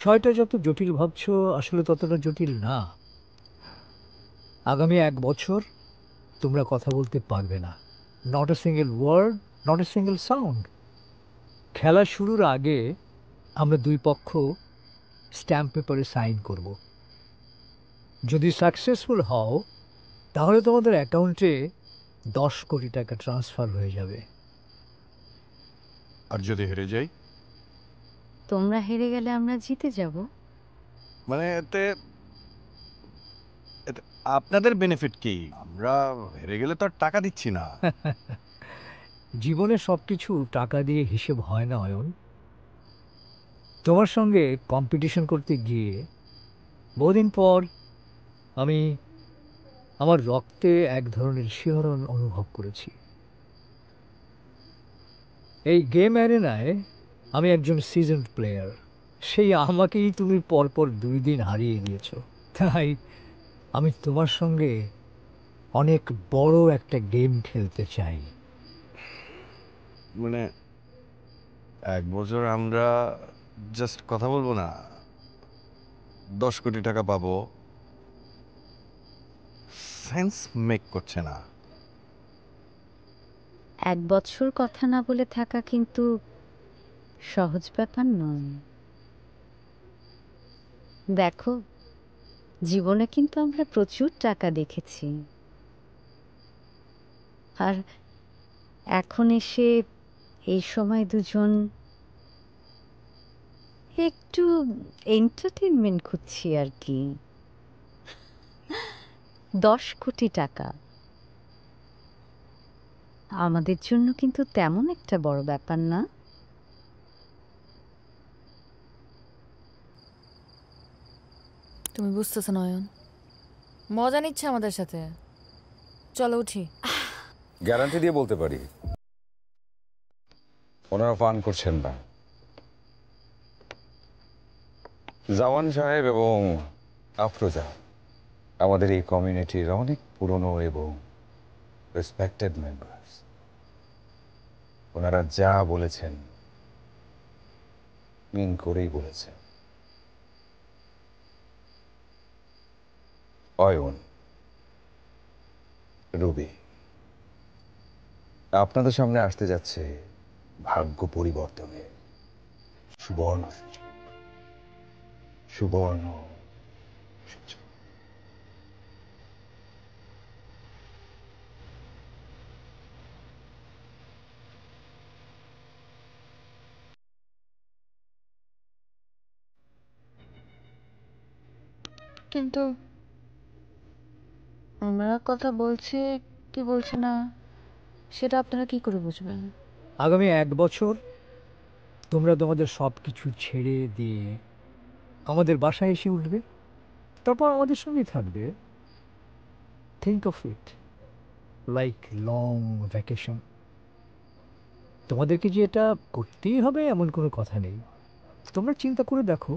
বিষয়টা যত জটিল ভাবছো আসলে ততটা জটিল না। আগামী 1 বছর তোমরা কথা বলতে পারবে না। Not a single word, not a single sound. খেলা শুরুর আগে আমরা দুই পক্ষ স্ট্যাম্প পেপারে সাইন করব। যদি সাকসেসফুল হও তাহলে তোমাদের অ্যাকাউন্টে 10 কোটি টাকা ট্রান্সফার হয়ে যাবে। আর যদি হেরে যাই? তোমরা হেরে গেলে আমরা জিতে যাব। মানে এতে এতে আপনাদের বেনিফিট কি? আমরা হেরে গেলে তো আর টাকা দিচ্ছি না। জীবনে সব কিছু টাকা দিয়ে হিসেব হয় না অয়ন। তোমার সঙ্গে কম্পিটিশন করতে গিয়ে বহুদিন পর আমি আমার রক্তে এক ধরনের শিহরণ অনুভব করেছি। এই গেম অ্যারেনায় আমি একজন সিজনড প্লেয়ার। সেই আমাকেই তুমি পরপর 2 দিন হারিয়ে দিয়েছো। তাই আমি তোমার সঙ্গে অনেক বড় একটা গেম খেলতে চাই। মানে 1 বছর আমরা জাস্ট কথা বলবো না, 10 কোটি টাকা পাবো, সেন্স মেক করছে না। 1 বছর কথা না বলে থাকা কিন্তু সহজ ব্যাপার নয়। দেখো, জীবনে কিন্তু আমরা প্রচুর টাকা দেখেছি, আর এখন এসে এই সময় দুজন একটু এন্টারটেনমেন্ট খুঁজছি আর কি। 10 কোটি টাকা আমাদের জন্য কিন্তু তেমন একটা বড় ব্যাপার না। তুমি বুঝতেছ নয়ন, মজা নিচ্ছে আমাদের সাথে। চলো উঠি। গ্যারান্টি দিয়ে বলতে পারি ওনারা ফান করছেন না। জাওয়ান সাহেব এবং আফরোজা আমাদের এই কমিউনিটির অনেক পুরনো এবং রেসপেক্টেড মেম্বার্স। ওনারা যা বলেছেন মিন করেই বলেছেন। অয়ন, রবি, আপনাদের সামনে আসতে যাচ্ছে ভাগ্য পরিবর্তনের সুবর্ণ সুবর্ণ সুযোগ। কিন্তু আমরা কথা বলছি কি বলছি না সেটা আপনারা কি করে বুঝবেন? আগামী 1 বছর তোমরা তোমাদের সব কিছু ছেড়ে দিয়ে আমাদের বাসায় এসে উঠবে, তারপর আমাদের সঙ্গেই থাকবে। Think of it like long vacation. তোমাদেরকে যে এটা করতেই হবে এমন কোনো কথা নেই। তোমরা চিন্তা করে দেখো,